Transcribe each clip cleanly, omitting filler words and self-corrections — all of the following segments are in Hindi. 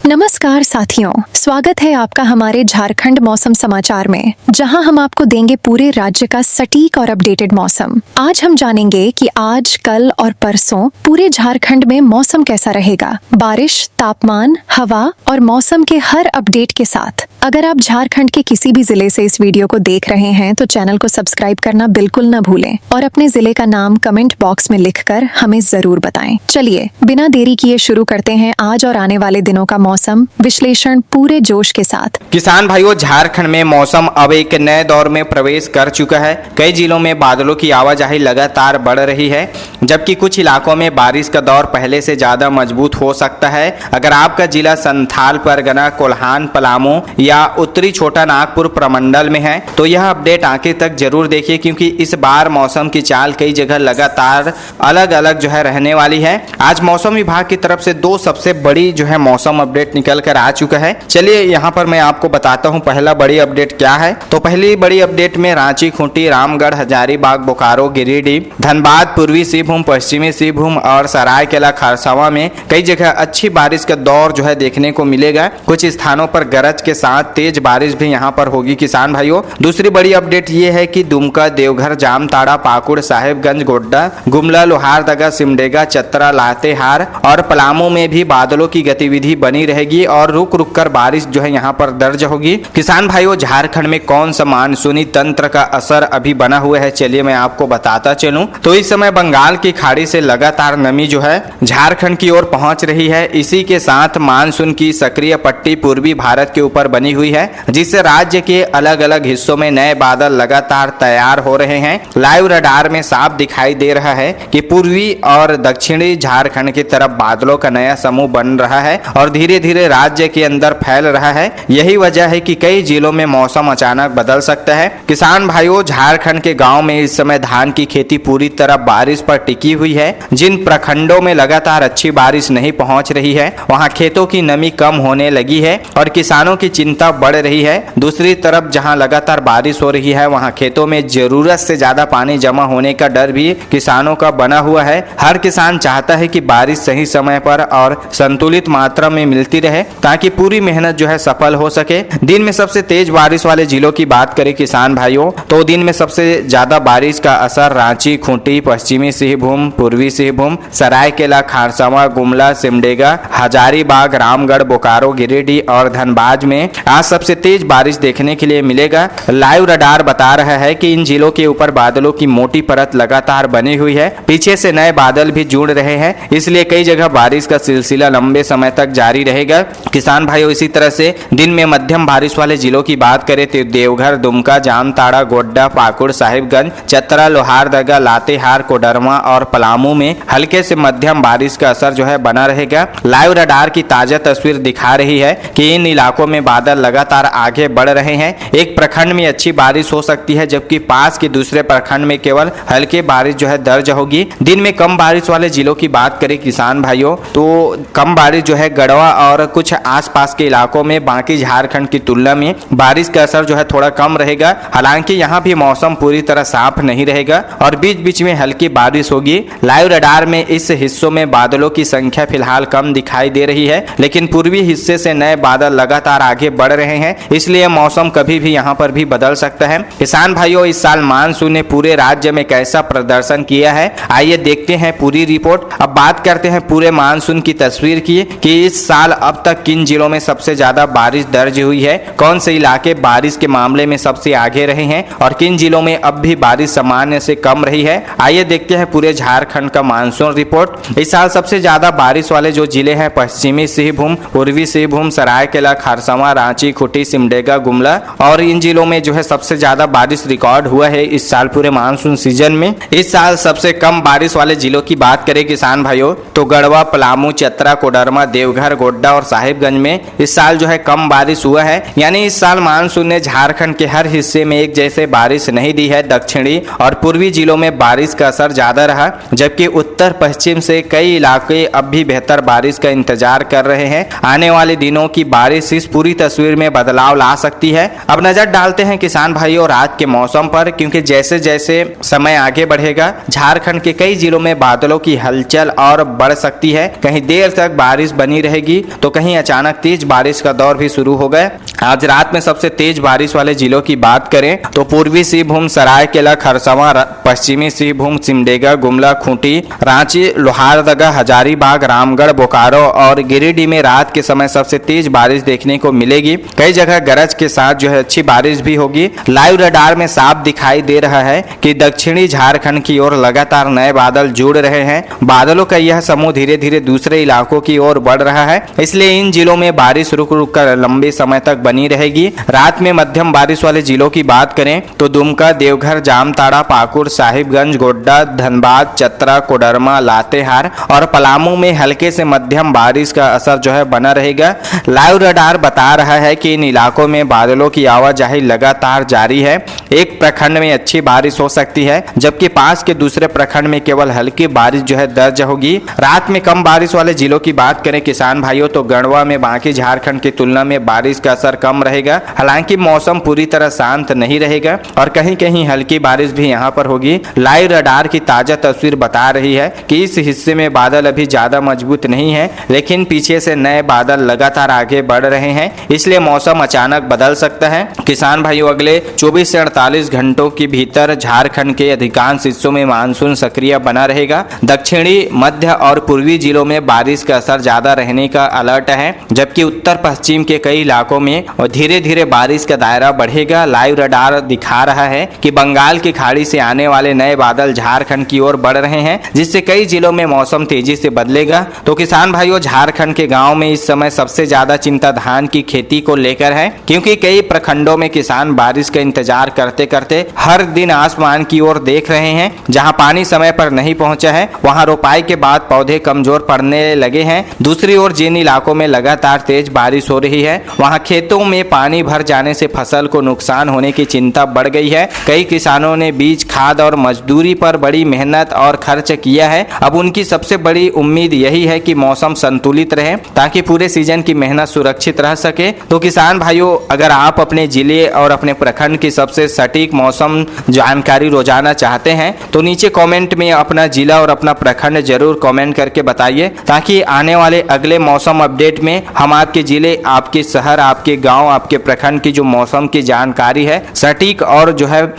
नमस्कार साथियों, स्वागत है आपका हमारे झारखंड मौसम समाचार में, जहां हम आपको देंगे पूरे राज्य का सटीक और अपडेटेड मौसम। आज हम जानेंगे कि आज, कल और परसों पूरे झारखंड में मौसम कैसा रहेगा। बारिश, तापमान, हवा और मौसम के हर अपडेट के साथ। अगर आप झारखंड के किसी भी जिले से इस वीडियो को देख रहे हैं तो चैनल को सब्सक्राइब करना बिल्कुल न भूलें और अपने जिले का नाम कमेंट बॉक्स में लिखकर हमें जरूर बताएं। चलिए बिना देरी किए शुरू करते हैं आज और आने वाले दिनों का मौसम विश्लेषण पूरे जोश के साथ। किसान भाइयों, झारखंड में मौसम अब एक नए दौर में प्रवेश कर चुका है। कई जिलों में बादलों की आवाजाही लगातार बढ़ रही है, जबकि कुछ इलाकों में बारिश का दौर पहले से ज्यादा मजबूत हो सकता है। अगर आपका जिला संथाल परगना, कोल्हान, पलामू या उत्तरी छोटा नागपुर प्रमंडल में है तो यह अपडेट आखिर तक जरूर देखिए, क्योंकि इस बार मौसम की चाल कई जगह लगातार अलग अलग रहने वाली है। आज मौसम विभाग की तरफ से दो सबसे बड़ी मौसम अपडेट निकल कर आ चुका है। चलिए यहाँ पर मैं आपको बताता हूँ पहला बड़ी अपडेट क्या है। तो पहली बड़ी अपडेट में रांची, खूंटी, रामगढ़, हजारीबाग, बोकारो, गिरिडीह, धनबाद, पूर्वी सिंहभूम, पश्चिमी सिंहभूम और सरायकेला खरसावां में कई जगह अच्छी बारिश का दौर देखने को मिलेगा। कुछ स्थानों पर गरज के साथ तेज बारिश भी यहाँ पर होगी किसान भाइयों। दूसरी बड़ी अपडेट ये है कि दुमका, देवघर, जामताड़ा, पाकुड़, साहेबगंज, गोड्डा, गुमला, लोहारदगा, सिमडेगा, चतरा, लातेहार और पलामू में भी बादलों की गतिविधि बनी रहेगी और रुक रुक कर बारिश यहाँ पर दर्ज होगी। किसान भाइयों, झारखंड में कौन सा मानसूनी तंत्र का असर अभी बना हुआ है, चलिए मैं आपको बताता चलूं। तो इस समय बंगाल की खाड़ी से लगातार नमी झारखंड की ओर पहुंच रही है। इसी के साथ मानसून की सक्रिय पट्टी पूर्वी भारत के ऊपर बनी हुई है, जिससे राज्य के अलग अलग हिस्सों में नए बादल लगातार तैयार हो रहे हैं। लाइव रडार में साफ दिखाई दे रहा है कि पूर्वी और दक्षिणी झारखंड की तरफ बादलों का नया समूह बन रहा है और धीरे धीरे राज्य के अंदर फैल रहा है। यही वजह है कि कई जिलों में मौसम अचानक बदल सकता है। किसान भाइयों, झारखंड के गांव में इस समय धान की खेती पूरी तरह बारिश पर टिकी हुई है। जिन प्रखंडों में लगातार अच्छी बारिश नहीं पहुंच रही है वहां खेतों की नमी कम होने लगी है और किसानों की चिंता बढ़ रही है। दूसरी तरफ जहां लगातार बारिश हो रही है वहां खेतों में जरूरत से ज्यादा पानी जमा होने का डर भी किसानों का बना हुआ है। हर किसान चाहता है कि बारिश सही समय पर और संतुलित मात्रा में मिलती रहे ताकि पूरी मेहनत सफल हो सके। दिन में सबसे तेज बारिश वाले जिलों की बात करें किसान भाइयों, तो दिन में सबसे ज्यादा बारिश का असर रांची, खूंटी, पश्चिमी सिंहभूम, पूर्वी सिंहभूम, सरायकेला खरसावां, गुमला, सिमडेगा, हजारीबाग, रामगढ़, बोकारो, गिरिडीह और धनबाद में आज सबसे तेज बारिश देखने के लिए मिलेगा। लाइव रडार बता रहा है कि इन जिलों के ऊपर बादलों की मोटी परत लगातार बनी हुई है। पीछे से नए बादल भी जुड़ रहे हैं, इसलिए कई जगह बारिश का सिलसिला लंबे समय तक जारी रहेगा। किसान भाइयों, इसी तरह से दिन में मध्यम बारिश वाले जिलों की बात करें तो देवघर, दुमका, जामताड़ा, गोड्डा, पाकुड़, साहिबगंज, चतरा, लोहारदगा, लातेहार, कोडरमा और पलामू में हल्के से मध्यम बारिश का असर बना रहेगा। लाइव रडार की ताजा तस्वीर दिखा रही है कि इन इलाकों में बादल लगातार आगे बढ़ रहे हैं। एक प्रखंड में अच्छी बारिश हो सकती है, जबकि पास के दूसरे प्रखंड में केवल हल्की बारिश दर्ज होगी। दिन में कम बारिश वाले जिलों की बात करें किसान भाइयों, तो कम बारिश गढ़वा और कुछ आसपास के इलाकों में बाकी झारखंड की तुलना में बारिश का असर थोड़ा कम रहेगा। हालांकि यहाँ भी मौसम पूरी तरह साफ नहीं रहेगा और बीच बीच में हल्की बारिश होगी। लाइव रडार में इस हिस्सों में बादलों की संख्या फिलहाल कम दिखाई दे रही है, लेकिन पूर्वी हिस्से से नए बादल लगातार आगे बढ़ रहे हैं, इसलिए मौसम कभी भी यहाँ पर भी बदल सकता है। किसान भाइयों, इस साल मानसून ने पूरे राज्य में कैसा प्रदर्शन किया है, आइए देखते हैं पूरी रिपोर्ट। अब बात करते हैं पूरे मानसून की तस्वीर की कि इस साल अब तक किन जिलों में सबसे ज्यादा बारिश दर्ज हुई है, कौन से इलाके बारिश के मामले में सबसे आगे रहे हैं और किन जिलों में अब भी बारिश सामान्य से कम रही है। आइए देखते हैं पूरे झारखंड का मानसून रिपोर्ट। इस साल सबसे ज्यादा बारिश वाले जो जिले हैं पश्चिमी सिंहभूम, पूर्वी सिंहभूम, सरायकेला खरसावां, रांची, खूंटी, सिमडेगा, गुमला और इन जिलों में सबसे ज्यादा बारिश रिकॉर्ड हुआ है इस साल पूरे मानसून सीजन में। इस साल सबसे कम बारिश वाले जिलों की बात करें किसान भाइयों, तो गढ़वा, पलामू, चतरा, कोडरमा, देवघर, गोड्डा और साहिबगंज में इस साल कम बारिश हुआ है। यानी इस साल मानसून ने झारखंड के हर हिस्से में एक जैसे बारिश नहीं दी है। दक्षिणी और पूर्वी जिलों में बारिश का असर ज्यादा रहा, जबकि उत्तर पश्चिम से कई इलाके अब भी बेहतर बारिश का इंतजार कर रहे हैं। आने वाले दिनों की बारिश इस पूरी तस्वीर तस्वीर में बदलाव ला सकती है। अब नजर डालते हैं किसान भाइयों रात के मौसम पर, क्योंकि जैसे जैसे समय आगे बढ़ेगा झारखंड के कई जिलों में बादलों की हलचल और बढ़ सकती है। कहीं देर तक बारिश बनी रहेगी तो कहीं अचानक तेज बारिश का दौर भी शुरू हो गया। आज रात में सबसे तेज बारिश वाले जिलों की बात करें तो पूर्वी सिंहभूम, सरायकेला खरसावां, पश्चिमी सिंहभूम, सिमडेगा, गुमला, खूंटी, रांची, लोहारदगा, हजारीबाग, रामगढ़, बोकारो और गिरिडीह में रात के समय सबसे तेज बारिश देखने को मिलेगी। कई जगह गरज के साथ अच्छी बारिश भी होगी। लाइव रडार में साफ दिखाई दे रहा है कि दक्षिणी झारखंड की ओर लगातार नए बादल जुड़ रहे हैं। बादलों का यह समूह धीरे धीरे दूसरे इलाकों की ओर बढ़ रहा है, इसलिए इन जिलों में बारिश रुक रुक कर लंबे समय तक बनी रहेगी। रात में मध्यम बारिश वाले जिलों की बात करें तो दुमका, देवघर, जामताड़ा, पाकुड़, साहिबगंज, गोड्डा, धनबाद, चतरा, कोडरमा, लातेहार और पलामू में हल्के से मध्यम बारिश का असर बना रहेगा। लाइव रडार बता रहा है कि इन इलाकों में बादलों की आवाजाही लगातार जारी है। एक प्रखंड में अच्छी बारिश हो सकती है, जबकि पास के दूसरे प्रखंड में केवल हल्की बारिश दर्ज होगी। रात में कम बारिश वाले जिलों की बात करें किसान भाइयों तो गढ़वा में बाकी झारखंड की तुलना में बारिश का असर कम रहेगा। हालांकि मौसम पूरी तरह शांत नहीं रहेगा और कहीं कहीं हल्की बारिश भी यहां पर होगी। लाइव रडार की ताजा तस्वीर बता रही है कि इस हिस्से में बादल अभी ज्यादा मजबूत नहीं है, लेकिन पीछे से नए बादल लगातार आगे बढ़ रहे हैं, इसलिए मौसम अचानक बदल सकता है। किसान भाइयों अगले 24 से 48 घंटों के भीतर झारखंड के अधिकांश हिस्सों में मानसून सक्रिय बना रहेगा। दक्षिणी, मध्य और पूर्वी जिलों में बारिश का असर ज्यादा रहने का अलर्ट है, जबकि उत्तर पश्चिम के कई इलाकों में धीरे धीरे बारिश का दायरा बढ़ेगा। लाइव रडार दिखा रहा है कि बंगाल की खाड़ी से आने वाले नए बादल झारखंड की ओर बढ़ रहे हैं, जिससे कई जिलों में मौसम तेजी से बदलेगा। तो किसान भाइयों झारखंड के गाँव में इस समय सबसे ज्यादा चिंता धान की खेती को लेकर है, क्योंकि कई प्रखंडों में किसान बारिश का इंतजार करते करते हर दिन आसमान की ओर देख रहे हैं। जहां पानी समय पर नहीं पहुंचा है वहां रोपाई के बाद पौधे कमजोर पड़ने लगे हैं। दूसरी ओर जिन इलाकों में लगातार तेज बारिश हो रही है वहां खेतों में पानी भर जाने से फसल को नुकसान होने की चिंता बढ़ गई है। कई किसानों ने बीज, खाद और मजदूरी पर बड़ी मेहनत और खर्च किया है। अब उनकी सबसे बड़ी उम्मीद यही है कि मौसम संतुलित रहे ताकि पूरे सीजन की मेहनत सुरक्षित रह सके। तो किसान भाइयों अगर आप अपने जिले और अपने प्रखंड की सबसे सटीक मौसम जानकारी रोजाना चाहते हैं तो नीचे कमेंट में अपना जिला और अपना प्रखंड जरूर कमेंट करके बताइए, ताकि आने वाले अगले मौसम अपडेट में हम आपके जिले, आपके शहर, आपके गांव, आपके प्रखंड की जो मौसम की जानकारी है सटीक और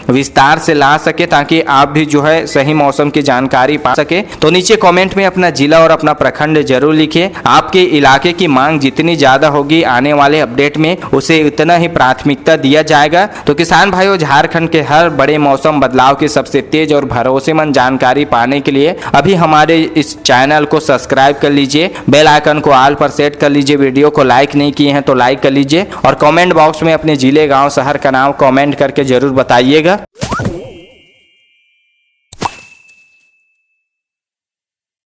विस्तार से ला सके, ताकि आप भी सही मौसम की जानकारी पा सके। तो नीचे कमेंट में अपना जिला और अपना प्रखंड जरूर लिखिए। आपके इलाके की मांग जितनी ज्यादा होगी आने वाले अपडेट में उसे उतना ही प्राथमिकता दिया जाएगा। तो किसान भाइयों झारखंड के हर बड़े मौसम बदलाव की सबसे तेज और भरोसेमंद जानकारी पाने के लिए अभी हमारे इस चैनल को सब्सक्राइब कर लीजिए, बेल आइकन को ऑल पर सेट कर लीजिए, वीडियो को लाइक नहीं किए हैं तो लाइक कर लीजिए और कमेंट बॉक्स में अपने जिले, गांव, शहर का नाम कमेंट करके जरूर बताइएगा।